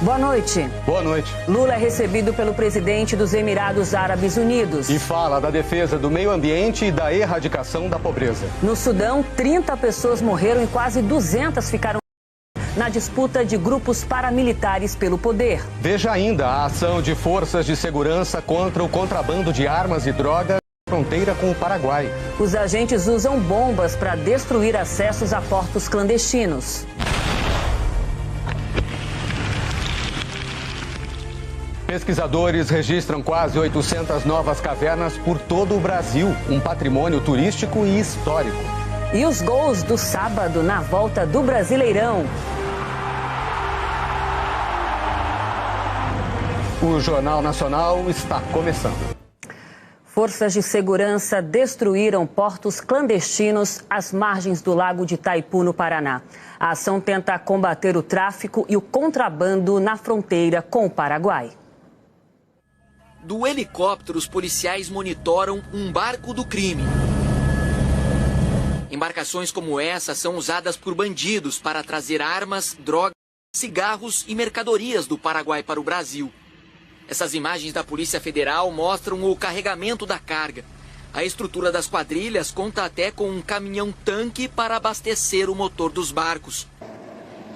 Boa noite. Boa noite. Lula é recebido pelo presidente dos Emirados Árabes Unidos. E fala da defesa do meio ambiente e da erradicação da pobreza. No Sudão, 30 pessoas morreram e quase 200 ficaram na disputa de grupos paramilitares pelo poder. Veja ainda a ação de forças de segurança contra o contrabando de armas e drogas na fronteira com o Paraguai. Os agentes usam bombas para destruir acessos a portos clandestinos. Pesquisadores registram quase 800 novas cavernas por todo o Brasil, um patrimônio turístico e histórico. E os gols do sábado na volta do Brasileirão. O Jornal Nacional está começando. Forças de segurança destruíram portos clandestinos às margens do Lago de Itaipu, no Paraná. A ação tenta combater o tráfico e o contrabando na fronteira com o Paraguai. Do helicóptero, os policiais monitoram um barco do crime. Embarcações como essa são usadas por bandidos para trazer armas, drogas, cigarros e mercadorias do Paraguai para o Brasil. Essas imagens da Polícia Federal mostram o carregamento da carga. A estrutura das quadrilhas conta até com um caminhão-tanque para abastecer o motor dos barcos.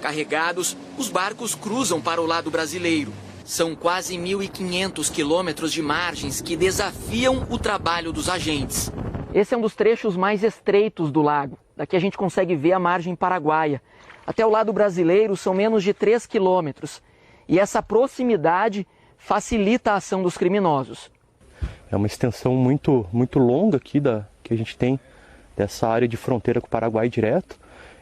Carregados, os barcos cruzam para o lado brasileiro. São quase 1.500 quilômetros de margens que desafiam o trabalho dos agentes. Esse é um dos trechos mais estreitos do lago. Daqui a gente consegue ver a margem paraguaia. Até o lado brasileiro são menos de 3 quilômetros. E essa proximidade facilita a ação dos criminosos. É uma extensão muito longa aqui que a gente tem dessa área de fronteira com o Paraguai direto.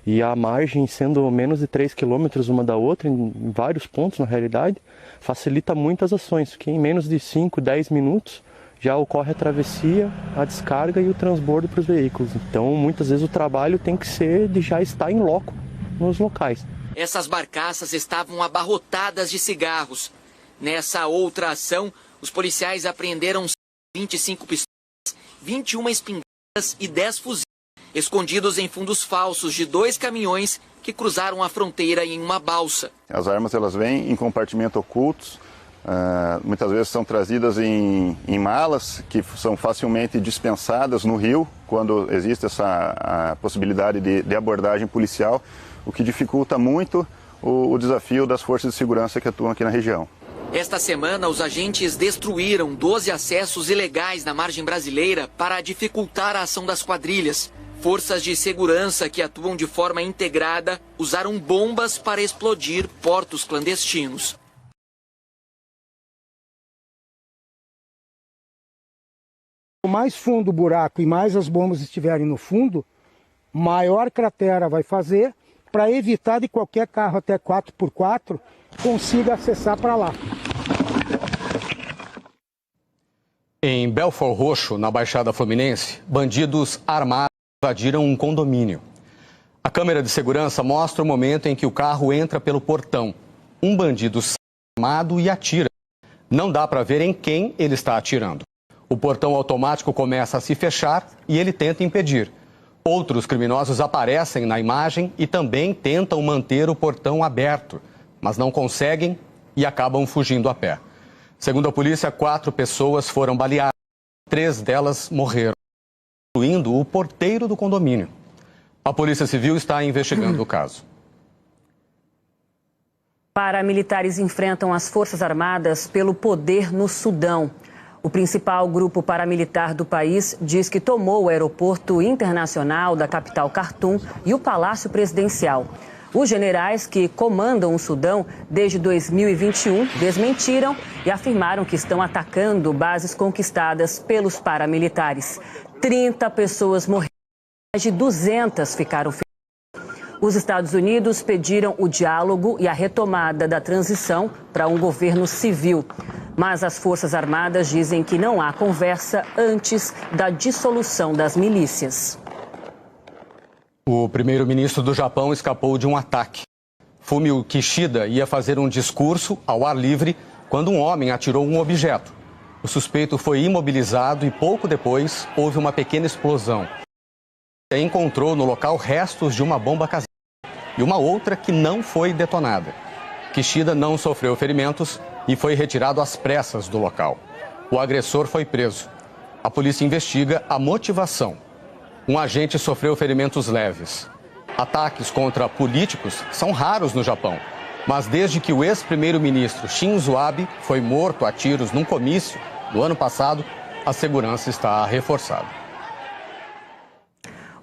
E a margem sendo menos de 3 quilômetros uma da outra, em vários pontos na realidade, facilita muito as ações, porque em menos de 5, 10 minutos já ocorre a travessia, a descarga e o transbordo para os veículos. Então, muitas vezes o trabalho tem que ser de já estar em loco nos locais. Essas barcaças estavam abarrotadas de cigarros. Nessa outra ação, os policiais apreenderam 25 pistolas, 21 espingardas e 10 fuzis, escondidos em fundos falsos de 2 caminhões que cruzaram a fronteira em uma balsa. As armas elas vêm em compartimentos ocultos, muitas vezes são trazidas em malas que são facilmente dispensadas no rio, quando existe a possibilidade de abordagem policial, o que dificulta muito o desafio das forças de segurança que atuam aqui na região. Esta semana, os agentes destruíram 12 acessos ilegais na margem brasileira para dificultar a ação das quadrilhas. Forças de segurança que atuam de forma integrada usaram bombas para explodir portos clandestinos. Quanto mais fundo o buraco e mais as bombas estiverem no fundo, maior cratera vai fazer para evitar de qualquer carro até 4x4 consiga acessar para lá. Em Belford Roxo, na Baixada Fluminense, bandidos armados invadiram um condomínio. A câmera de segurança mostra o momento em que o carro entra pelo portão. Um bandido sai armado e atira. Não dá para ver em quem ele está atirando. O portão automático começa a se fechar e ele tenta impedir. Outros criminosos aparecem na imagem e também tentam manter o portão aberto, mas não conseguem e acabam fugindo a pé. Segundo a polícia, 4 pessoas foram baleadas, 3 delas morreram, incluindo o porteiro do condomínio. A Polícia Civil está investigando o caso. Paramilitares enfrentam as Forças Armadas pelo poder no Sudão. O principal grupo paramilitar do país diz que tomou o aeroporto internacional da capital Khartoum e o Palácio Presidencial. Os generais que comandam o Sudão desde 2021 desmentiram e afirmaram que estão atacando bases conquistadas pelos paramilitares. 30 pessoas morreram e mais de 200 ficaram feridas. Os Estados Unidos pediram o diálogo e a retomada da transição para um governo civil. Mas as Forças Armadas dizem que não há conversa antes da dissolução das milícias. O primeiro-ministro do Japão escapou de um ataque. Fumio Kishida ia fazer um discurso ao ar livre quando um homem atirou um objeto. O suspeito foi imobilizado e pouco depois houve uma pequena explosão. Encontrou no local restos de uma bomba caseira e uma outra que não foi detonada. Kishida não sofreu ferimentos e foi retirado às pressas do local. O agressor foi preso. A polícia investiga a motivação. Um agente sofreu ferimentos leves. Ataques contra políticos são raros no Japão, mas desde que o ex-primeiro-ministro Shinzo Abe foi morto a tiros num comício no ano passado, a segurança está reforçada.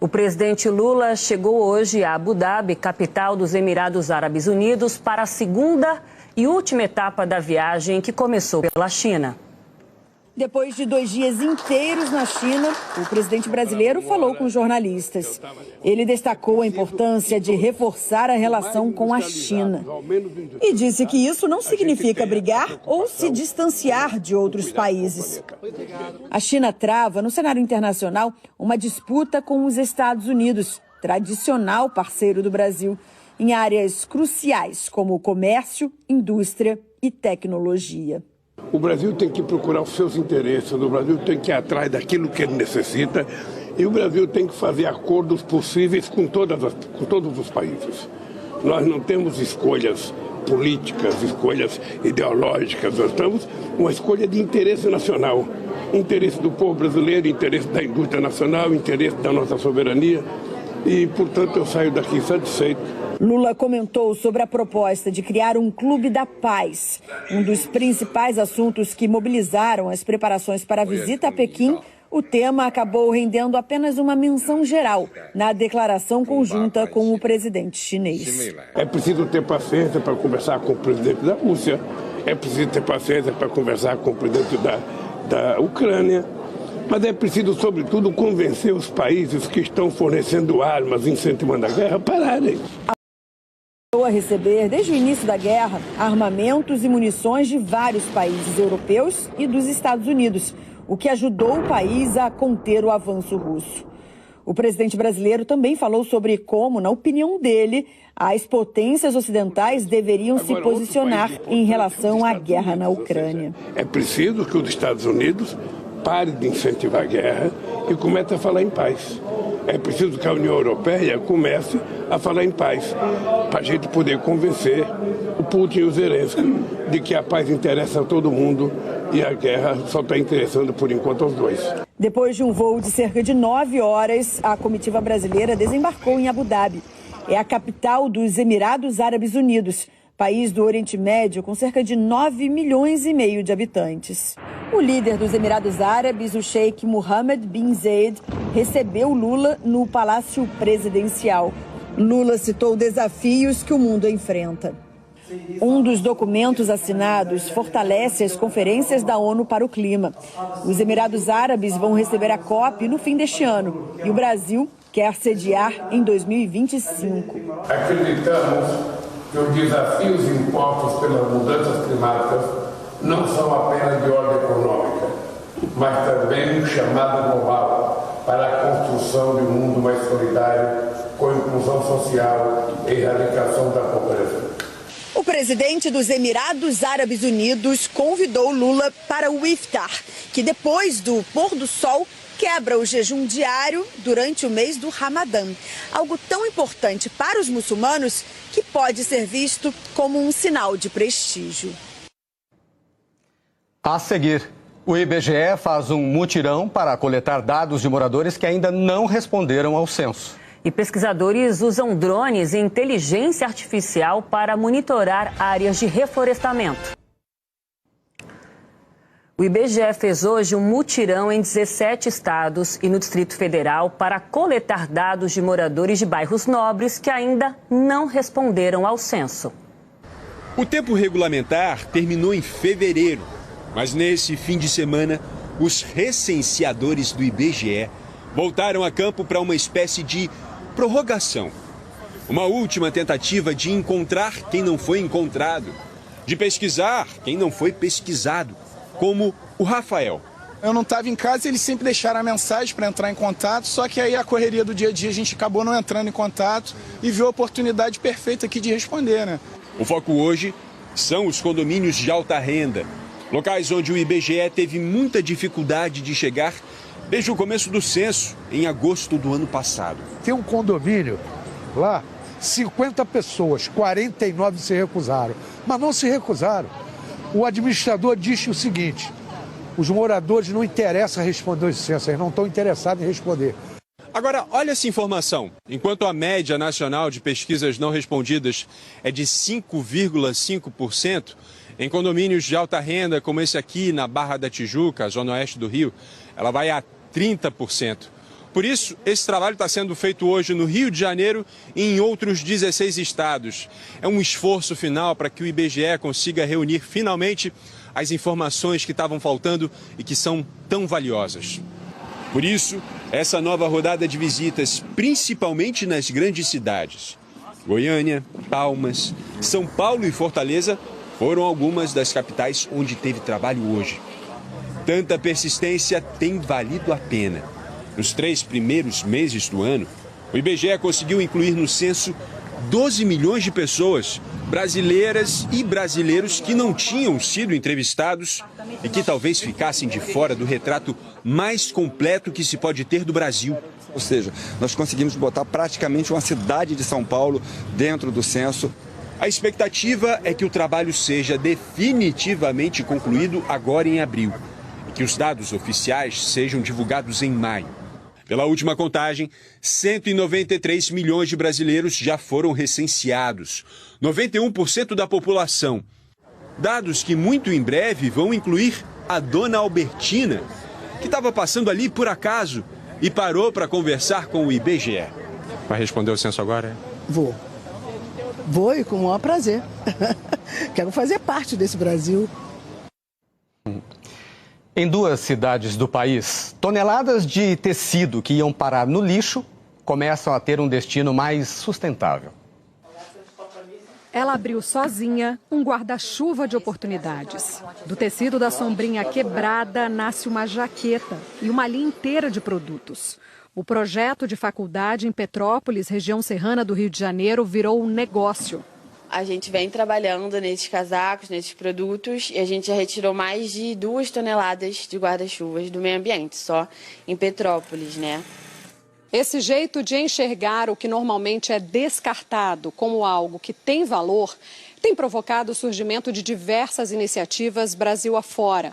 O presidente Lula chegou hoje a Abu Dhabi, capital dos Emirados Árabes Unidos, para a segunda e última etapa da viagem, que começou pela China. Depois de 2 dias inteiros na China, o presidente brasileiro falou com jornalistas. Ele destacou a importância de reforçar a relação com a China e disse que isso não significa brigar ou se distanciar de outros países. A China trava, no cenário internacional, uma disputa com os Estados Unidos, tradicional parceiro do Brasil, em áreas cruciais como comércio, indústria e tecnologia. O Brasil tem que procurar os seus interesses, o Brasil tem que ir atrás daquilo que ele necessita e o Brasil tem que fazer acordos possíveis com todos os países. Nós não temos escolhas políticas, escolhas ideológicas, nós temos uma escolha de interesse nacional, interesse do povo brasileiro, interesse da indústria nacional, interesse da nossa soberania e, portanto, eu saio daqui satisfeito. Lula comentou sobre a proposta de criar um clube da paz. Um dos principais assuntos que mobilizaram as preparações para a visita a Pequim, o tema acabou rendendo apenas uma menção geral na declaração conjunta com o presidente chinês. É preciso ter paciência para conversar com o presidente da Rússia, é preciso ter paciência para conversar com o presidente da Ucrânia, mas é preciso, sobretudo, convencer os países que estão fornecendo armas, incentivando a guerra, a pararem. A receber, desde o início da guerra, armamentos e munições de vários países europeus e dos Estados Unidos, o que ajudou o país a conter o avanço russo. O presidente brasileiro também falou sobre como, na opinião dele, as potências ocidentais deveriam se posicionar em relação à guerra na Ucrânia. É preciso que os Estados Unidos pare de incentivar a guerra e comece a falar em paz. É preciso que a União Europeia comece a falar em paz, para a gente poder convencer o Putin e o Zelensky de que a paz interessa a todo mundo e a guerra só está interessando, por enquanto, aos dois. Depois de um voo de cerca de 9 horas, a comitiva brasileira desembarcou em Abu Dhabi. É a capital dos Emirados Árabes Unidos, país do Oriente Médio com cerca de 9,5 milhões de habitantes. O líder dos Emirados Árabes, o Sheikh Mohammed bin Zayed, recebeu Lula no Palácio Presidencial. Lula citou desafios que o mundo enfrenta. Um dos documentos assinados fortalece as conferências da ONU para o clima. Os Emirados Árabes vão receber a COP no fim deste ano e o Brasil quer sediar em 2025. Acreditamos que os desafios impostos pelas mudanças climáticas não são apenas de ordem econômica, mas também um chamado global para a construção de um mundo mais solidário, com inclusão social e erradicação da pobreza. O presidente dos Emirados Árabes Unidos convidou Lula para o iftar, que depois do pôr do sol quebra o jejum diário durante o mês do Ramadã. Algo tão importante para os muçulmanos que pode ser visto como um sinal de prestígio. A seguir, o IBGE faz um mutirão para coletar dados de moradores que ainda não responderam ao censo. E pesquisadores usam drones e inteligência artificial para monitorar áreas de reflorestamento. O IBGE fez hoje um mutirão em 17 estados e no Distrito Federal para coletar dados de moradores de bairros nobres que ainda não responderam ao censo. O tempo regulamentar terminou em fevereiro, mas nesse fim de semana, os recenseadores do IBGE voltaram a campo para uma espécie de prorrogação. Uma última tentativa de encontrar quem não foi encontrado, de pesquisar quem não foi pesquisado, como o Rafael. Eu não estava em casa e eles sempre deixaram a mensagem para entrar em contato, só que aí a correria do dia a dia a gente acabou não entrando em contato e viu a oportunidade perfeita aqui de responder, né? O foco hoje são os condomínios de alta renda, locais onde o IBGE teve muita dificuldade de chegar desde o começo do censo, em agosto do ano passado. Tem um condomínio lá, 50 pessoas, 49 se recusaram. Mas não se recusaram. O administrador disse o seguinte: os moradores não interessa responder os censos, eles não estão interessados em responder. Agora, olha essa informação. Enquanto a média nacional de pesquisas não respondidas é de 5,5%, em condomínios de alta renda, como esse aqui na Barra da Tijuca, zona oeste do Rio, ela vai a 30%. Por isso, esse trabalho está sendo feito hoje no Rio de Janeiro e em outros 16 estados. É um esforço final para que o IBGE consiga reunir finalmente as informações que estavam faltando e que são tão valiosas. Por isso, essa nova rodada de visitas, principalmente nas grandes cidades, Goiânia, Palmas, São Paulo e Fortaleza, foram algumas das capitais onde teve trabalho hoje. Tanta persistência tem valido a pena. Nos 3 primeiros meses do ano, o IBGE conseguiu incluir no censo 12 milhões de pessoas, brasileiras e brasileiros que não tinham sido entrevistados e que talvez ficassem de fora do retrato mais completo que se pode ter do Brasil. Ou seja, nós conseguimos botar praticamente uma cidade de São Paulo dentro do censo. A expectativa é que o trabalho seja definitivamente concluído agora em abril e que os dados oficiais sejam divulgados em maio. Pela última contagem, 193 milhões de brasileiros já foram recenseados, 91% da população. Dados que muito em breve vão incluir a dona Albertina, que estava passando ali por acaso e parou para conversar com o IBGE. Vai responder o censo agora? Vou e com o maior prazer. Quero fazer parte desse Brasil. Em 2 cidades do país, toneladas de tecido que iam parar no lixo começam a ter um destino mais sustentável. Ela abriu sozinha um guarda-chuva de oportunidades. Do tecido da sombrinha quebrada nasce uma jaqueta e uma linha inteira de produtos. O projeto de faculdade em Petrópolis, região serrana do Rio de Janeiro, virou um negócio. A gente vem trabalhando nesses casacos, nesses produtos, e a gente já retirou mais de 2 toneladas de guarda-chuvas do meio ambiente, só em Petrópolis, né? Esse jeito de enxergar o que normalmente é descartado como algo que tem valor tem provocado o surgimento de diversas iniciativas Brasil afora.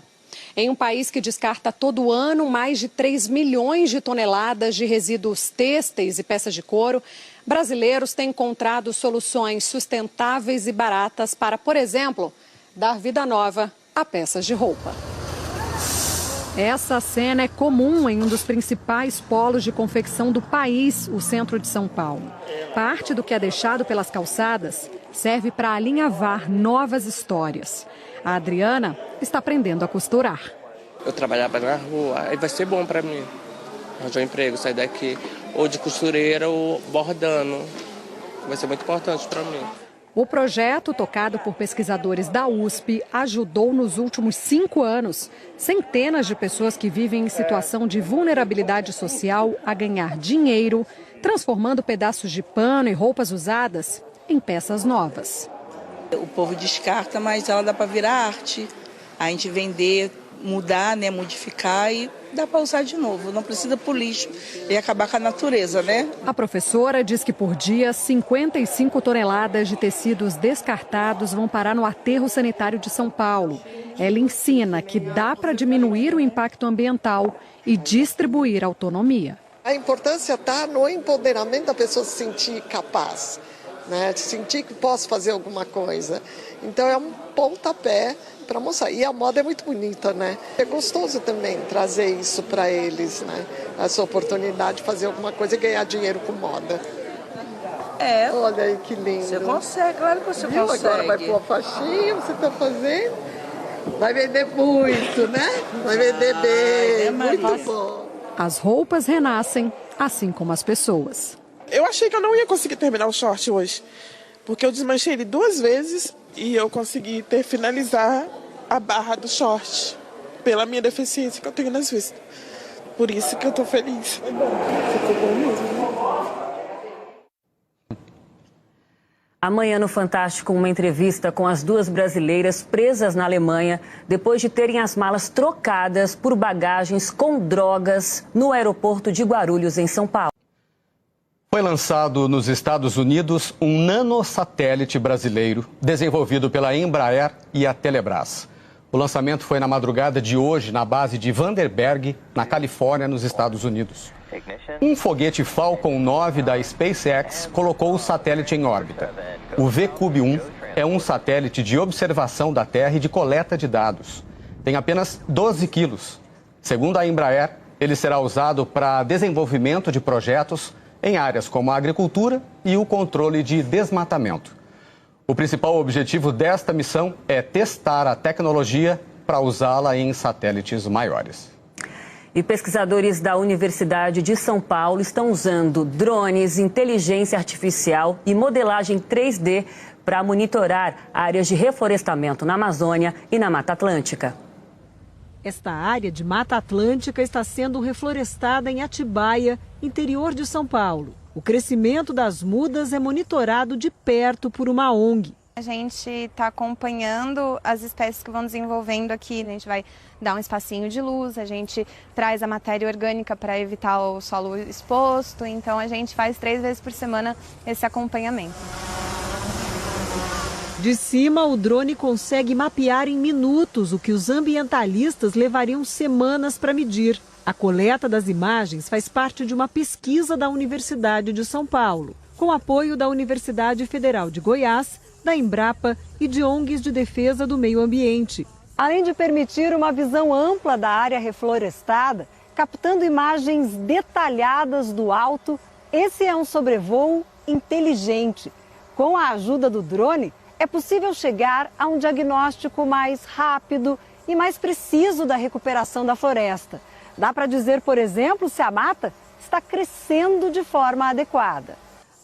Em um país que descarta todo ano mais de 3 milhões de toneladas de resíduos têxteis e peças de couro, brasileiros têm encontrado soluções sustentáveis e baratas para, por exemplo, dar vida nova a peças de roupa. Essa cena é comum em um dos principais polos de confecção do país, o centro de São Paulo. Parte do que é deixado pelas calçadas serve para alinhavar novas histórias. A Adriana está aprendendo a costurar. Eu trabalhava na rua, aí vai ser bom para mim. Arranjar um emprego, sair daqui, ou de costureira ou bordando. Vai ser muito importante para mim. O projeto, tocado por pesquisadores da USP, ajudou nos últimos 5 anos centenas de pessoas que vivem em situação de vulnerabilidade social a ganhar dinheiro, transformando pedaços de pano e roupas usadas em peças novas. O povo descarta, mas ela dá para virar arte, a gente vender, mudar, né, modificar e dá para usar de novo. Não precisa pôr lixo e acabar com a natureza, né? A professora diz que por dia 55 toneladas de tecidos descartados vão parar no aterro sanitário de São Paulo. Ela ensina que dá para diminuir o impacto ambiental e distribuir autonomia. A importância está no empoderamento da pessoa se sentir capaz, né? Sentir que posso fazer alguma coisa. Então é um pontapé para mostrar. E a moda é muito bonita, né? É gostoso também trazer isso para eles, né? Essa oportunidade de fazer alguma coisa e ganhar dinheiro com moda. É. Olha aí que lindo. Você consegue, claro que você consegue. Agora vai pôr a faixinha, você está fazendo. Vai vender muito, né? Vai vender bem, muito bom. As roupas renascem, assim como as pessoas. Eu achei que eu não ia conseguir terminar o short hoje, porque eu desmanchei ele 2 vezes e eu consegui finalizar a barra do short, pela minha deficiência que eu tenho nas vistas. Por isso que eu tô feliz. Ficou bom mesmo. Amanhã no Fantástico, uma entrevista com as 2 brasileiras presas na Alemanha depois de terem as malas trocadas por bagagens com drogas no aeroporto de Guarulhos, em São Paulo. Foi lançado nos Estados Unidos um nanosatélite brasileiro desenvolvido pela Embraer e a Telebrás. O lançamento foi na madrugada de hoje na base de Vandenberg, na Califórnia, nos Estados Unidos. Um foguete Falcon 9 da SpaceX colocou o satélite em órbita. O VCube-1 é um satélite de observação da Terra e de coleta de dados. Tem apenas 12 quilos. Segundo a Embraer, ele será usado para desenvolvimento de projetos em áreas como a agricultura e o controle de desmatamento. O principal objetivo desta missão é testar a tecnologia para usá-la em satélites maiores. E pesquisadores da Universidade de São Paulo estão usando drones, inteligência artificial e modelagem 3D para monitorar áreas de reflorestamento na Amazônia e na Mata Atlântica. Esta área de Mata Atlântica está sendo reflorestada em Atibaia, interior de São Paulo. O crescimento das mudas é monitorado de perto por uma ONG. A gente está acompanhando as espécies que vão desenvolvendo aqui. A gente vai dar um espacinho de luz, a gente traz a matéria orgânica para evitar o solo exposto. Então a gente faz 3 vezes por semana esse acompanhamento. De cima, o drone consegue mapear em minutos o que os ambientalistas levariam semanas para medir. A coleta das imagens faz parte de uma pesquisa da Universidade de São Paulo, com apoio da Universidade Federal de Goiás, da Embrapa e de ONGs de defesa do meio ambiente. Além de permitir uma visão ampla da área reflorestada, captando imagens detalhadas do alto, esse é um sobrevoo inteligente. Com a ajuda do drone, é possível chegar a um diagnóstico mais rápido e mais preciso da recuperação da floresta. Dá para dizer, por exemplo, se a mata está crescendo de forma adequada.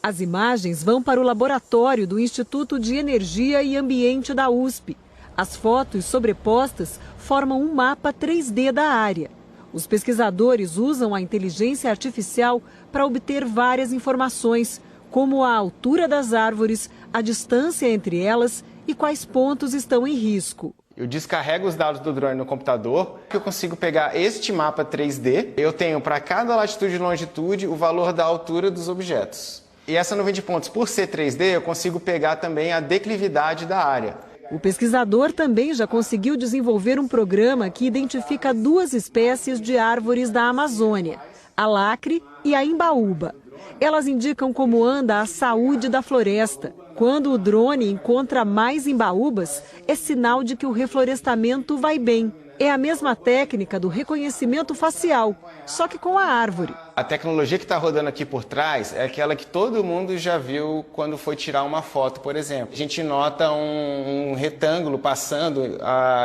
As imagens vão para o laboratório do Instituto de Energia e Ambiente da USP. As fotos sobrepostas formam um mapa 3D da área. Os pesquisadores usam a inteligência artificial para obter várias informações, como a altura das árvores, a distância entre elas e quais pontos estão em risco. Eu descarrego os dados do drone no computador, que eu consigo pegar este mapa 3D. Eu tenho para cada latitude e longitude o valor da altura dos objetos. E essa nuvem de pontos, por ser 3D, eu consigo pegar também a declividade da área. O pesquisador também já conseguiu desenvolver um programa que identifica 2 espécies de árvores da Amazônia, a lacre e a imbaúba. Elas indicam como anda a saúde da floresta. Quando o drone encontra mais imbaúbas, é sinal de que o reflorestamento vai bem. É a mesma técnica do reconhecimento facial, só que com a árvore. A tecnologia que está rodando aqui por trás é aquela que todo mundo já viu quando foi tirar uma foto, por exemplo. A gente nota um retângulo passando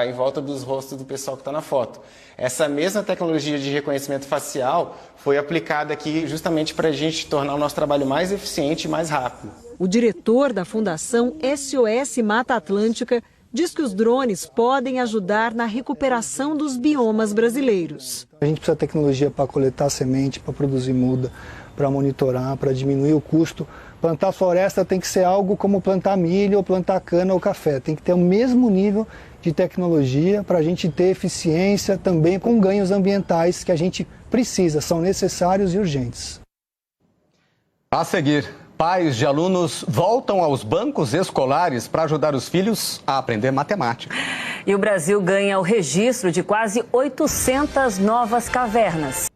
em volta dos rostos do pessoal que está na foto. Essa mesma tecnologia de reconhecimento facial foi aplicada aqui justamente para a gente tornar o nosso trabalho mais eficiente e mais rápido. O diretor da Fundação SOS Mata Atlântica diz que os drones podem ajudar na recuperação dos biomas brasileiros. A gente precisa de tecnologia para coletar semente, para produzir muda, para monitorar, para diminuir o custo. Plantar floresta tem que ser algo como plantar milho, ou plantar cana ou café. Tem que ter o mesmo nível de tecnologia para a gente ter eficiência também com ganhos ambientais que a gente precisa, são necessários e urgentes. A seguir, pais de alunos voltam aos bancos escolares para ajudar os filhos a aprender matemática. E o Brasil ganha o registro de quase 800 novas cavernas.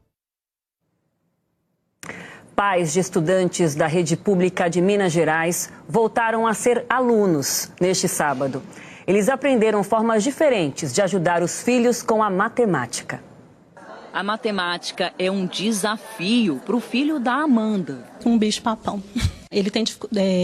Pais de estudantes da rede pública de Minas Gerais voltaram a ser alunos neste sábado. Eles aprenderam formas diferentes de ajudar os filhos com a matemática. A matemática é um desafio para o filho da Amanda. Um bicho-papão. Ele tem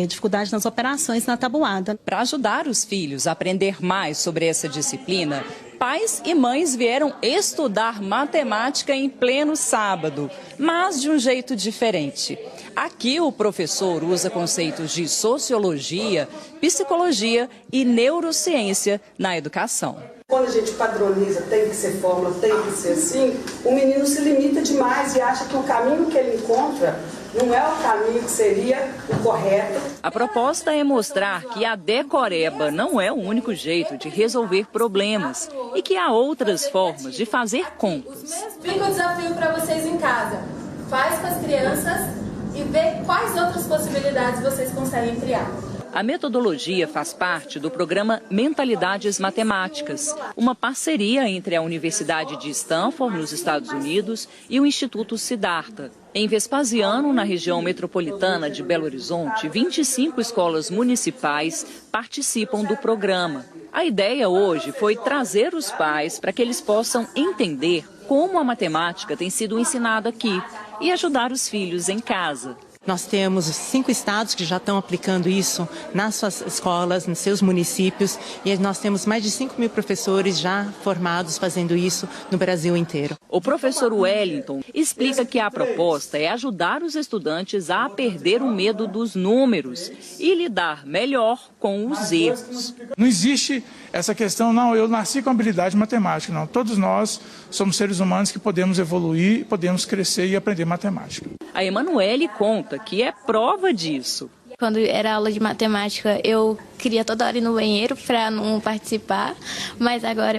dificuldade nas operações na tabuada. Para ajudar os filhos a aprender mais sobre essa disciplina, pais e mães vieram estudar matemática em pleno sábado, mas de um jeito diferente. Aqui o professor usa conceitos de sociologia, psicologia e neurociência na educação. Quando a gente padroniza, tem que ser fórmula, tem que ser assim, o menino se limita demais e acha que o caminho que ele encontra não é o caminho que seria o correto. A proposta é mostrar que a decoreba não é o único jeito de resolver problemas e que há outras formas de fazer contas. Fica o desafio para vocês em casa. Faz com as crianças e ver quais outras possibilidades vocês conseguem criar. A metodologia faz parte do programa Mentalidades Matemáticas, uma parceria entre a Universidade de Stanford, nos Estados Unidos, e o Instituto Siddhartha. Em Vespasiano, na região metropolitana de Belo Horizonte, 25 escolas municipais participam do programa. A ideia hoje foi trazer os pais para que eles possam entender como a matemática tem sido ensinada aqui e ajudar os filhos em casa. Nós temos 5 estados que já estão aplicando isso nas suas escolas, nos seus municípios, e nós temos mais de 5.000 professores já formados fazendo isso no Brasil inteiro. O professor Wellington explica que a proposta é ajudar os estudantes a perder o medo dos números e lidar melhor com os erros. Não existe essa questão, não, eu nasci com habilidade matemática, não. Todos nós somos seres humanos que podemos evoluir, podemos crescer e aprender matemática. A Emanuele conta que é prova disso. Quando era aula de matemática, eu queria toda hora ir no banheiro para não participar, mas agora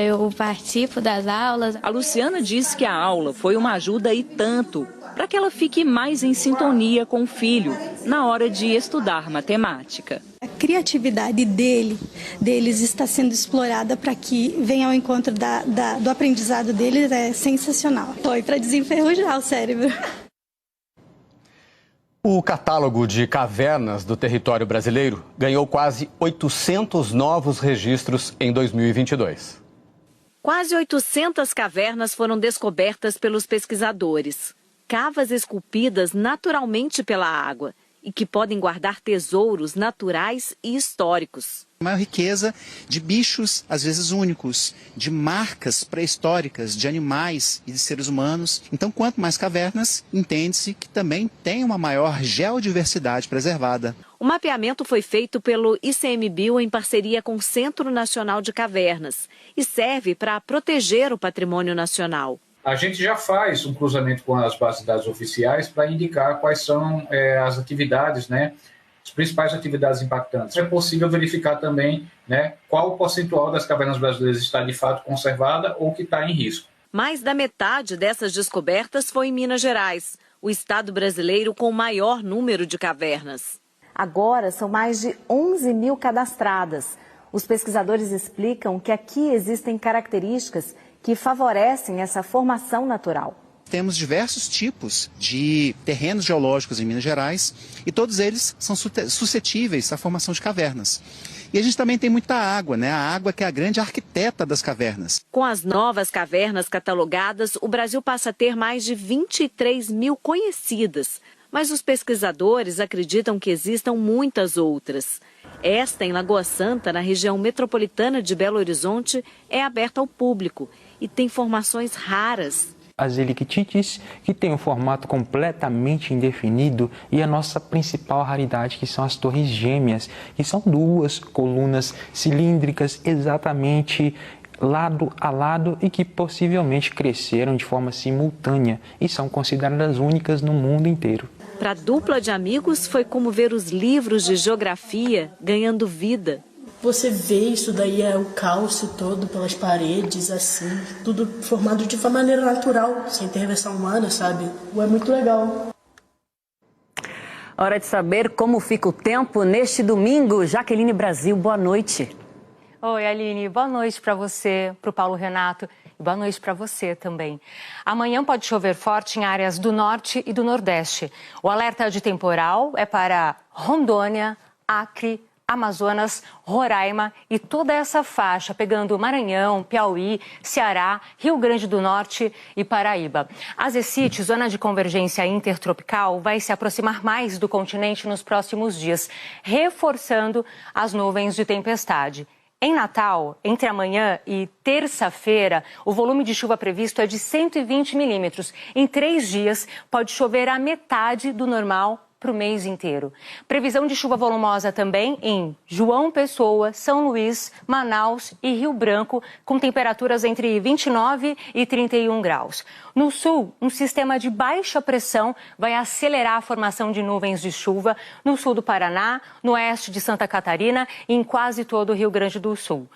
eu participo das aulas. A Luciana diz que a aula foi uma ajuda e tanto para que ela fique mais em sintonia com o filho na hora de estudar matemática. A criatividade deles está sendo explorada para que venha ao encontro do aprendizado deles, é sensacional. Foi para desenferrujar o cérebro. O catálogo de cavernas do território brasileiro ganhou quase 800 novos registros em 2022. Quase 800 cavernas foram descobertas pelos pesquisadores. Cavas esculpidas naturalmente pela água e que podem guardar tesouros naturais e históricos. A maior riqueza de bichos, às vezes únicos, de marcas pré-históricas, de animais e de seres humanos. Então, quanto mais cavernas, entende-se que também tem uma maior geodiversidade preservada. O mapeamento foi feito pelo ICMBio em parceria com o Centro Nacional de Cavernas e serve para proteger o patrimônio nacional. A gente já faz um cruzamento com as bases de dados oficiais para indicar quais são as atividades, as principais atividades impactantes. É possível verificar também qual o percentual das cavernas brasileiras está de fato conservada ou que está em risco. Mais da metade dessas descobertas foi em Minas Gerais, o estado brasileiro com o maior número de cavernas. Agora são mais de 11 mil cadastradas. Os pesquisadores explicam que aqui existem características que favorecem essa formação natural. Temos diversos tipos de terrenos geológicos em Minas Gerais e todos eles são suscetíveis à formação de cavernas. E a gente também tem muita água, a água que é a grande arquiteta das cavernas. Com as novas cavernas catalogadas, o Brasil passa a ter mais de 23 mil conhecidas. Mas os pesquisadores acreditam que existam muitas outras. Esta, em Lagoa Santa, na região metropolitana de Belo Horizonte, é aberta ao público e tem formações raras. As elictites, que tem um formato completamente indefinido, e a nossa principal raridade, que são as torres gêmeas, que são 2 colunas cilíndricas exatamente lado a lado e que possivelmente cresceram de forma simultânea e são consideradas únicas no mundo inteiro. Para a dupla de amigos, foi como ver os livros de geografia ganhando vida. Você vê isso daí, o cálcio todo pelas paredes, assim, tudo formado de uma maneira natural, sem intervenção humana, sabe? É muito legal. Hora de saber como fica o tempo neste domingo. Jaqueline Brasil, boa noite. Oi, Aline, boa noite para você, para o Paulo Renato e boa noite para você também. Amanhã pode chover forte em áreas do norte e do nordeste. O alerta de temporal é para Rondônia, Acre, Amazonas, Roraima e toda essa faixa, pegando Maranhão, Piauí, Ceará, Rio Grande do Norte e Paraíba. A Zecite, zona de convergência intertropical, vai se aproximar mais do continente nos próximos dias, reforçando as nuvens de tempestade. Em Natal, entre amanhã e terça-feira, o volume de chuva previsto é de 120 milímetros. Em 3 dias, pode chover a metade do normal para o mês inteiro. Previsão de chuva volumosa também em João Pessoa, São Luís, Manaus e Rio Branco, com temperaturas entre 29 e 31 graus. No sul, um sistema de baixa pressão vai acelerar a formação de nuvens de chuva no sul do Paraná, no oeste de Santa Catarina e em quase todo o Rio Grande do Sul.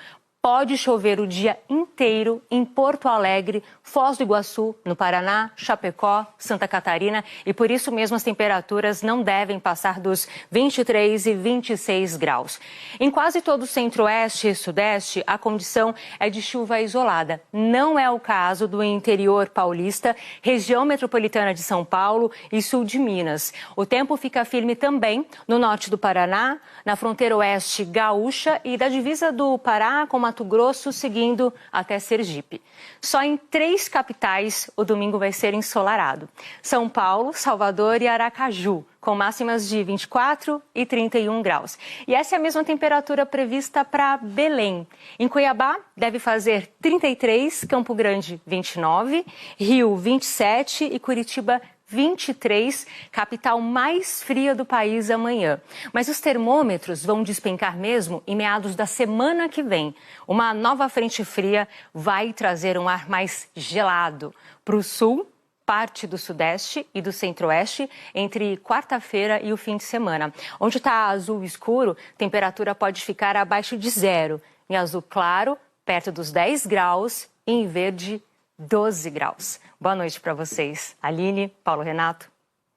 Pode chover o dia inteiro em Porto Alegre, Foz do Iguaçu, no Paraná, Chapecó, Santa Catarina, e por isso mesmo as temperaturas não devem passar dos 23 e 26 graus. Em quase todo o centro-oeste e sudeste, a condição é de chuva isolada. Não é o caso do interior paulista, região metropolitana de São Paulo e sul de Minas. O tempo fica firme também no norte do Paraná, na fronteira oeste gaúcha e da divisa do Pará com Mato Grosso, seguindo até Sergipe. Só em 3 capitais o domingo vai ser ensolarado: São Paulo, Salvador e Aracaju, com máximas de 24 e 31 graus. E essa é a mesma temperatura prevista para Belém. Em Cuiabá deve fazer 33, Campo Grande 29, Rio 27 e Curitiba 23, capital mais fria do país amanhã. Mas os termômetros vão despencar mesmo em meados da semana que vem. Uma nova frente fria vai trazer um ar mais gelado para o sul, parte do sudeste e do centro-oeste entre quarta-feira e o fim de semana. Onde está azul escuro, temperatura pode ficar abaixo de 0. Em azul claro, perto dos 10 graus e em verde, 12 graus. Boa noite para vocês. Aline, Paulo Renato.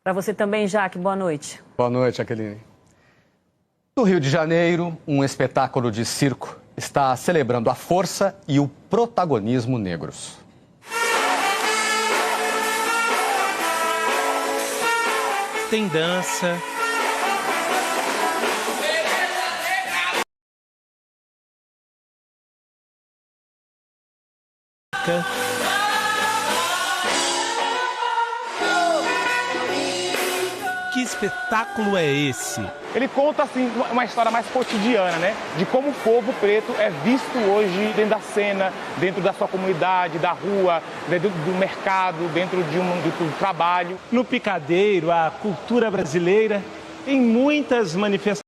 Para você também, Jaque, boa noite. Boa noite, Jaqueline. No Rio de Janeiro, um espetáculo de circo está celebrando a força e o protagonismo negros. Tem dança, que espetáculo é esse? Ele conta, assim, uma história mais cotidiana, né? De como o povo preto é visto hoje dentro da cena, dentro da sua comunidade, da rua, dentro do mercado, dentro do trabalho. No picadeiro, a cultura brasileira, em muitas manifestações.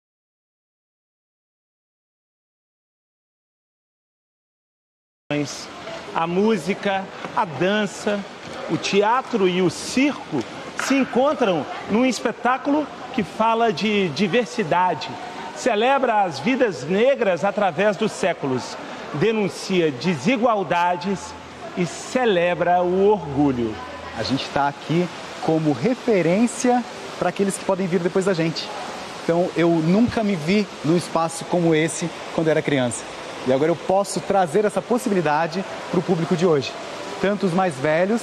A música, a dança, o teatro e o circo se encontram num espetáculo que fala de diversidade, celebra as vidas negras através dos séculos, denuncia desigualdades e celebra o orgulho. A gente está aqui como referência para aqueles que podem vir depois da gente. Então, eu nunca me vi num espaço como esse quando era criança. E agora eu posso trazer essa possibilidade para o público de hoje. Tanto os mais velhos,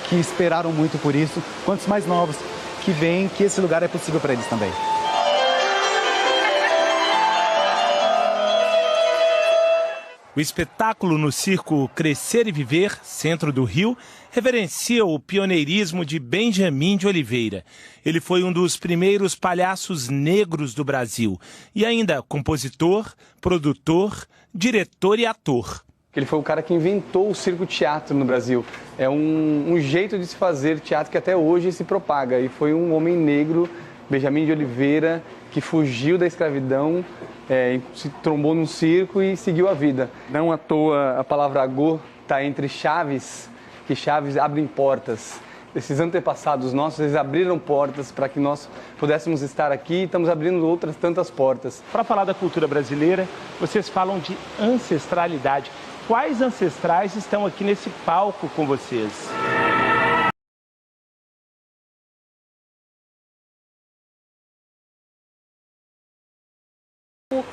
que esperaram muito por isso, quanto os mais novos, que veem que esse lugar é possível para eles também. O espetáculo no circo Crescer e Viver, centro do Rio, reverencia o pioneirismo de Benjamin de Oliveira. Ele foi um dos primeiros palhaços negros do Brasil e ainda compositor, produtor, diretor e ator. Ele foi o cara que inventou o circo-teatro no Brasil. É um jeito de se fazer teatro que até hoje se propaga. E foi um homem negro, Benjamin de Oliveira, que fugiu da escravidão, se trombou num circo e seguiu a vida. Não à toa a palavra agô está entre chaves, que chaves abrem portas. Esses antepassados nossos, eles abriram portas para que nós pudéssemos estar aqui e estamos abrindo outras tantas portas. Para falar da cultura brasileira, vocês falam de ancestralidade. Quais ancestrais estão aqui nesse palco com vocês?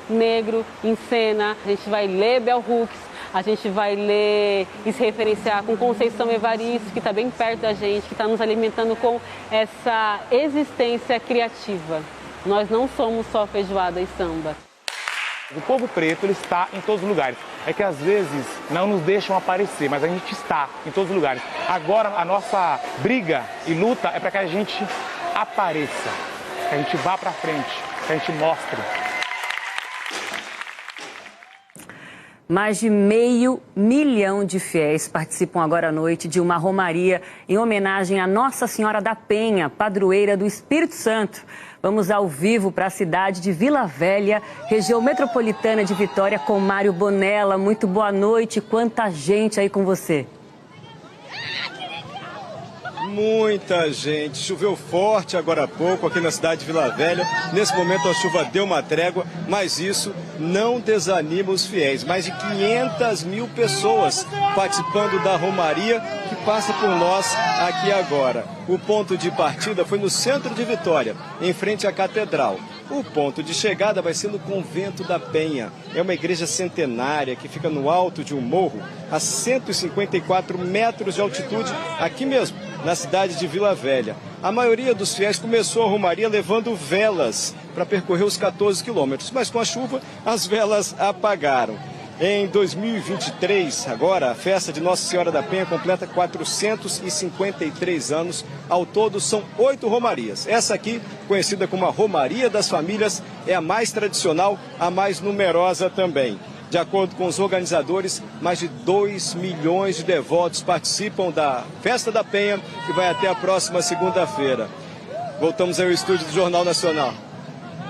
Negro em cena, a gente vai ler Bell Hooks, a gente vai ler e se referenciar com Conceição Evaristo, que está bem perto da gente, que está nos alimentando com essa existência criativa. Nós não somos só feijoada e samba. O povo preto, ele está em todos os lugares. É que às vezes não nos deixam aparecer, mas a gente está em todos os lugares. Agora a nossa briga e luta é para que a gente apareça, que a gente vá para frente, que a gente mostre. Mais de 500 mil de fiéis participam agora à noite de uma romaria em homenagem a Nossa Senhora da Penha, padroeira do Espírito Santo. Vamos ao vivo para a cidade de Vila Velha, região metropolitana de Vitória, com Mário Bonella. Muito boa noite. Quanta gente aí com você. muita gente. Choveu forte agora há pouco aqui na cidade de Vila Velha. Nesse momento a chuva deu uma trégua, mas isso não desanima os fiéis. Mais de 500 mil pessoas participando da romaria que passa por nós aqui agora. O ponto de partida foi no centro de Vitória, em frente à Catedral. O ponto de chegada vai ser no Convento da Penha. É uma igreja centenária que fica no alto de um morro, a 154 metros de altitude, aqui mesmo, na cidade de Vila Velha. A maioria dos fiéis começou a romaria levando velas para percorrer os 14 quilômetros, mas com a chuva as velas apagaram. Em 2023, agora, a festa de Nossa Senhora da Penha completa 453 anos. Ao todo, são 8 romarias. Essa aqui, conhecida como a Romaria das Famílias, é a mais tradicional, a mais numerosa também. De acordo com os organizadores, mais de 2 milhões de devotos participam da Festa da Penha, que vai até a próxima segunda-feira. Voltamos ao estúdio do Jornal Nacional.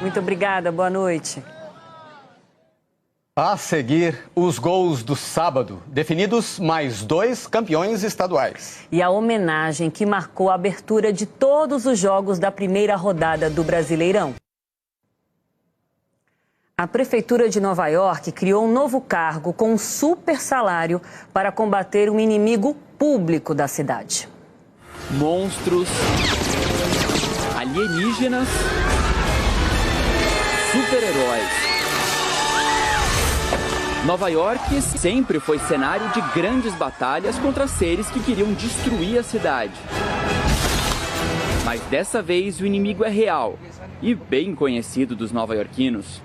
Muito obrigada, boa noite. A seguir, os gols do sábado, definidos mais 2 campeões estaduais. E a homenagem que marcou a abertura de todos os jogos da primeira rodada do Brasileirão. A Prefeitura de Nova York criou um novo cargo com um super salário para combater um inimigo público da cidade. Monstros, alienígenas, super-heróis. Nova York sempre foi cenário de grandes batalhas contra seres que queriam destruir a cidade. Mas dessa vez o inimigo é real e bem conhecido dos nova-iorquinos.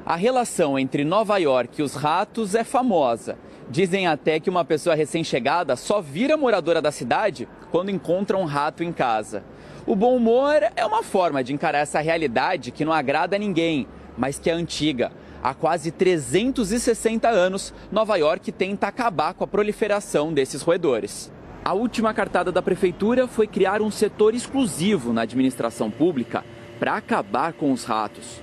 A relação entre Nova York e os ratos é famosa. Dizem até que uma pessoa recém-chegada só vira moradora da cidade quando encontra um rato em casa. O bom humor é uma forma de encarar essa realidade que não agrada a ninguém, mas que é antiga. Há quase 360 anos, Nova York tenta acabar com a proliferação desses roedores. A última cartada da prefeitura foi criar um setor exclusivo na administração pública para acabar com os ratos.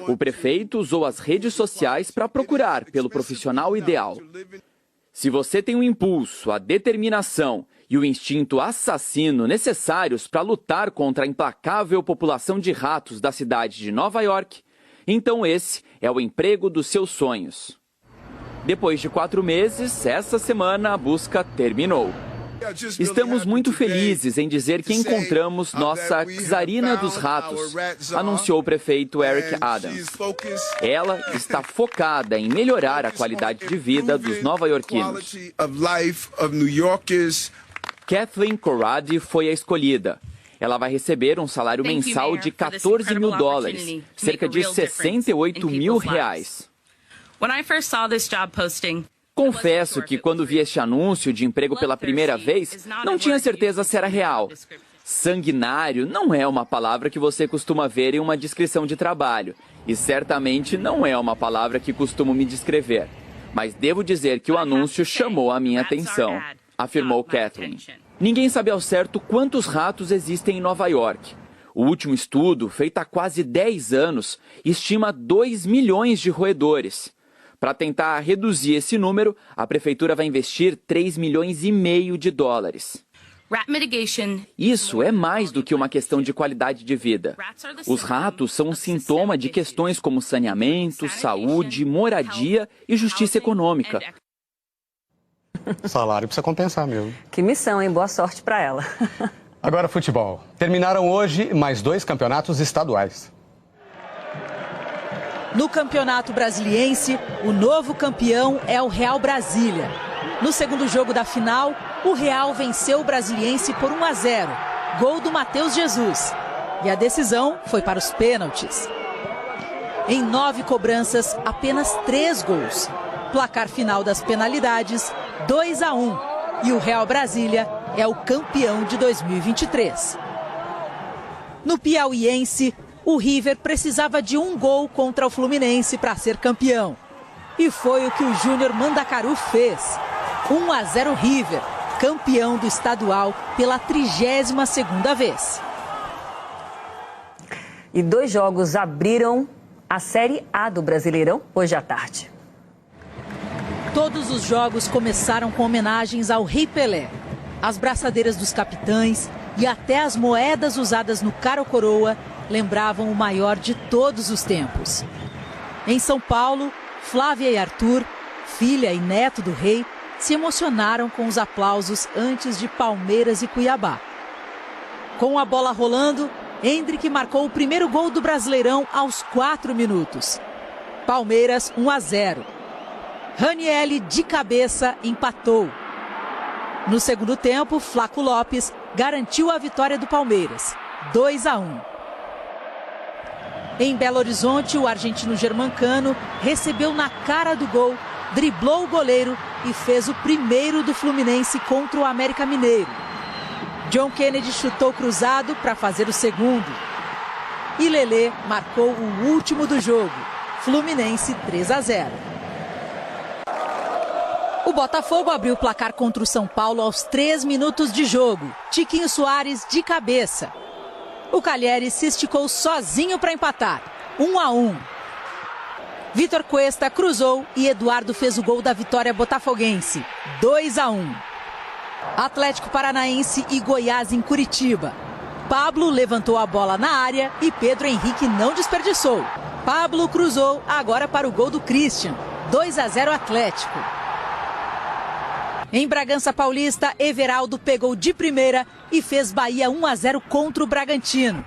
O prefeito usou as redes sociais para procurar pelo profissional ideal. Se você tem o impulso, a determinação e o instinto assassino necessários para lutar contra a implacável população de ratos da cidade de Nova York, então esse é o emprego dos seus sonhos. Depois de 4 meses, essa semana a busca terminou. Estamos muito felizes em dizer que encontramos nossa czarina dos ratos, anunciou o prefeito Eric Adams. Ela está focada em melhorar a qualidade de vida dos nova-iorquinos. Kathleen Corradi foi a escolhida. Ela vai receber um salário mensal de $14 mil, cerca de R$68 mil. Confesso que quando vi este anúncio de emprego pela primeira vez, não tinha certeza se era real. Sanguinário não é uma palavra que você costuma ver em uma descrição de trabalho, e certamente não é uma palavra que costumo me descrever. Mas devo dizer que o anúncio chamou a minha atenção, afirmou Kathleen. Ninguém sabe ao certo quantos ratos existem em Nova York. O último estudo, feito há quase 10 anos, estima 2 milhões de roedores. Para tentar reduzir esse número, a prefeitura vai investir $3,5 milhões. Isso é mais do que uma questão de qualidade de vida. Os ratos são um sintoma de questões como saneamento, saúde, moradia e justiça econômica. O salário precisa compensar mesmo. Que missão, hein? Boa sorte para ela. Agora futebol. Terminaram hoje mais 2 campeonatos estaduais. No Campeonato Brasiliense, o novo campeão é o Real Brasília. No segundo jogo da final, o Real venceu o Brasiliense por 1-0, gol do Matheus Jesus. E a decisão foi para os pênaltis. Em 9 cobranças, apenas 3 gols. Placar final das penalidades, 2-1. E o Real Brasília é o campeão de 2023. No Piauiense, o River precisava de 1 gol contra o Fluminense para ser campeão. E foi o que o Júnior Mandacaru fez. 1-0 River, campeão do estadual pela 32ª vez. E 2 jogos abriram a Série A do Brasileirão hoje à tarde. Todos os jogos começaram com homenagens ao Rei Pelé. As braçadeiras dos capitães e até as moedas usadas no cara ou coroa lembravam o maior de todos os tempos. Em São Paulo, Flávia e Arthur, filha e neto do rei, se emocionaram com os aplausos antes de Palmeiras e Cuiabá. Com a bola rolando, Endrick marcou o primeiro gol do Brasileirão aos 4 minutos. Palmeiras 1-0. Ranieri de cabeça empatou. No segundo tempo, Flaco Lopes garantiu a vitória do Palmeiras, 2-1. Em Belo Horizonte, o argentino Germancano recebeu na cara do gol, driblou o goleiro e fez o primeiro do Fluminense contra o América Mineiro. John Kennedy chutou cruzado para fazer o segundo. E Lelê marcou o último do jogo, Fluminense 3-0. O Botafogo abriu o placar contra o São Paulo aos 3 minutos de jogo. Tiquinho Soares de cabeça. O Calheri se esticou sozinho para empatar. 1-1. Vitor Cuesta cruzou e Eduardo fez o gol da vitória botafoguense. 2-1. Atlético Paranaense e Goiás em Curitiba. Pablo levantou a bola na área e Pedro Henrique não desperdiçou. Pablo cruzou agora para o gol do Christian. 2-0 Atlético. Em Bragança Paulista, Everaldo pegou de primeira e fez Bahia 1-0 contra o Bragantino.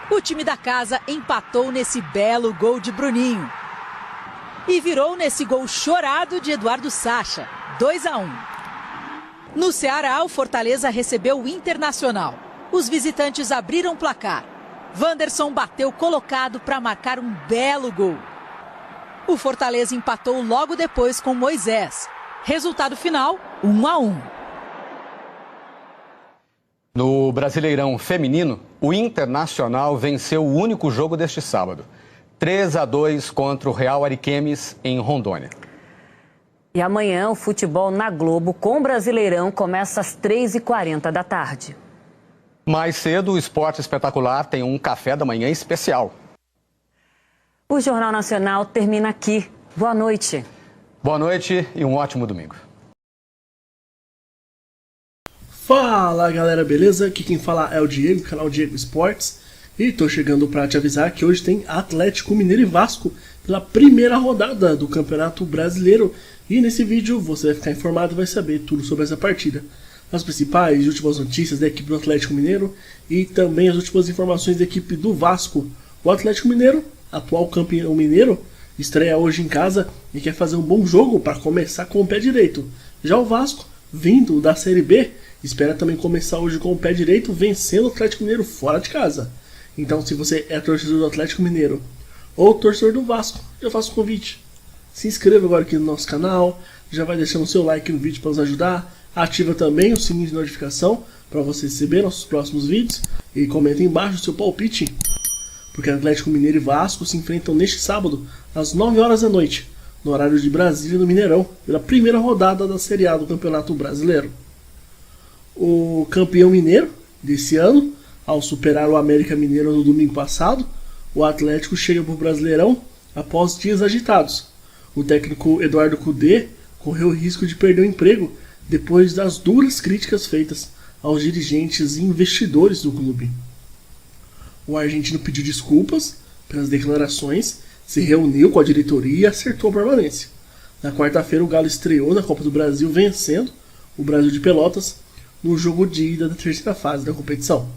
O time da casa empatou nesse belo gol de Bruninho. E virou nesse gol chorado de Eduardo Sacha, 2-1. No Ceará, o Fortaleza recebeu o Internacional. Os visitantes abriram o placar. Wanderson bateu colocado para marcar um belo gol. O Fortaleza empatou logo depois com Moisés. Resultado final, 1-1. No Brasileirão Feminino, o Internacional venceu o único jogo deste sábado. 3-2 contra o Real Ariquemes, em Rondônia. E amanhã o futebol na Globo com o Brasileirão começa às 3h40 da tarde. Mais cedo, o Esporte Espetacular tem um café da manhã especial. O Jornal Nacional termina aqui. Boa noite. Boa noite e um ótimo domingo. Fala galera, beleza? Aqui quem fala é o Diego, canal Diego Esportes. E tô chegando para te avisar que hoje tem Atlético Mineiro e Vasco pela primeira rodada do Campeonato Brasileiro. E nesse vídeo você vai ficar informado e vai saber tudo sobre essa partida. As principais e últimas notícias da equipe do Atlético Mineiro e também as últimas informações da equipe do Vasco. O Atlético Mineiro, atual campeão mineiro, estreia hoje em casa e quer fazer um bom jogo para começar com o pé direito. Já o Vasco, vindo da Série B, espera também começar hoje com o pé direito, vencendo o Atlético Mineiro fora de casa. Então, se você é torcedor do Atlético Mineiro ou torcedor do Vasco, eu faço um convite. Se inscreva agora aqui no nosso canal, já vai deixando o seu like no vídeo para nos ajudar. Ativa também o sininho de notificação para você receber nossos próximos vídeos e comenta aí embaixo o seu palpite. Porque Atlético Mineiro e Vasco se enfrentam neste sábado, às 9 horas da noite, no horário de Brasília, no Mineirão, pela primeira rodada da Série A do Campeonato Brasileiro. O campeão mineiro desse ano, ao superar o América Mineiro no domingo passado, o Atlético chega para o Brasileirão após dias agitados. O técnico Eduardo Cudê correu o risco de perder o emprego depois das duras críticas feitas aos dirigentes e investidores do clube. O argentino pediu desculpas pelas declarações, se reuniu com a diretoria e acertou a permanência. Na quarta-feira, o Galo estreou na Copa do Brasil, vencendo o Brasil de Pelotas no jogo de ida da terceira fase da competição.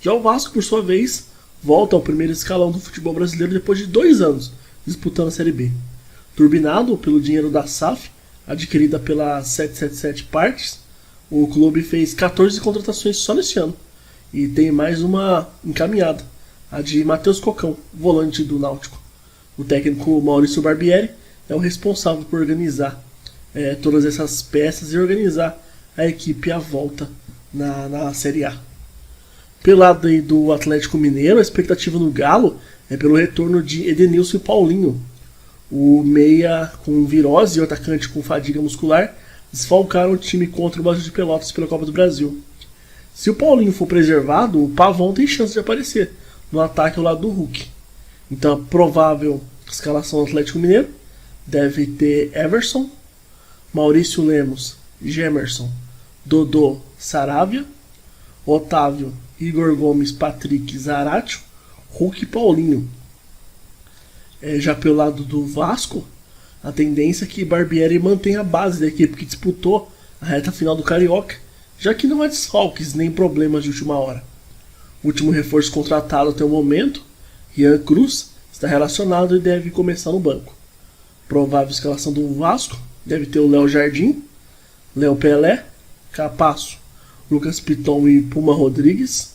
Já o Vasco, por sua vez, volta ao primeiro escalão do futebol brasileiro depois de 2 anos disputando a Série B. Turbinado pelo dinheiro da SAF, adquirida pela 777 Partes, o clube fez 14 contratações só neste ano. E tem mais uma encaminhada, a de Matheus Cocão, volante do Náutico. O técnico Maurício Barbieri é o responsável por organizar todas essas peças e organizar a equipe à volta na Série A. Pelo lado aí do Atlético Mineiro, a expectativa no Galo é pelo retorno de Edenilson e Paulinho. O meia com virose e o atacante com fadiga muscular desfalcaram o time contra o Brasil de Pelotas pela Copa do Brasil. Se o Paulinho for preservado, o Pavão tem chance de aparecer no ataque ao lado do Hulk. Então a provável escalação do Atlético Mineiro deve ter Everson, Maurício Lemos, Gemerson, Dodô, Saravia, Otávio, Igor Gomes, Patrick, Zaratio, Hulk e Paulinho. Já pelo lado do Vasco, a tendência é que Barbieri mantenha a base da equipe que disputou a reta final do Carioca, já que não há desfalques nem problemas de última hora. O último reforço contratado até o momento, Rian Cruz, está relacionado e deve começar no banco. Provável escalação do Vasco deve ter o Léo Jardim, Léo Pelé, Capasso, Lucas Piton e Puma Rodrigues,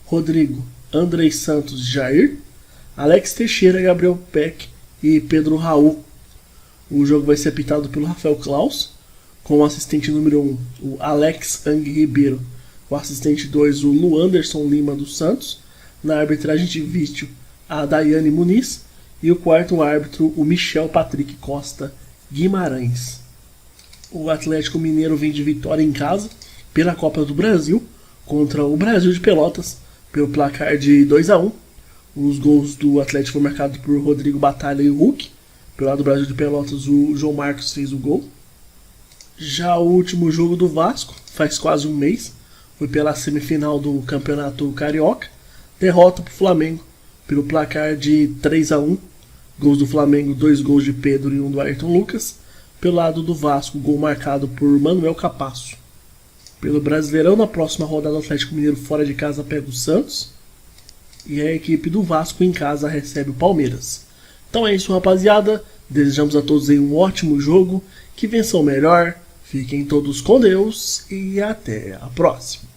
Rodrigo, Andrei Santos, Jair, Alex Teixeira, Gabriel Peck e Pedro Raul. O jogo vai ser apitado pelo Rafael Klaus, com o assistente número 1, o Alex Ang Ribeiro, o assistente 2, o Luanderson Lima dos Santos, na arbitragem de vídeo, a Daiane Muniz, e o quarto árbitro, o Michel Patrick Costa Guimarães. O Atlético Mineiro vem de vitória em casa pela Copa do Brasil contra o Brasil de Pelotas pelo placar de 2-1. Os gols do Atlético foram marcados por Rodrigo Batalha e Hulk. Pelo lado do Brasil de Pelotas, o João Marcos fez o gol. Já o último jogo do Vasco, faz quase um mês, foi pela semifinal do Campeonato Carioca. Derrota para o Flamengo pelo placar de 3-1. Gols do Flamengo, 2 gols de Pedro e 1 do Ayrton Lucas. Pelo lado do Vasco, gol marcado por Manuel Capasso. Pelo Brasileirão, na próxima rodada, o Atlético Mineiro fora de casa pega o Santos. E a equipe do Vasco em casa recebe o Palmeiras. Então é isso, rapaziada. Desejamos a todos aí um ótimo jogo. Que vençam melhor. Fiquem todos com Deus. E até a próxima.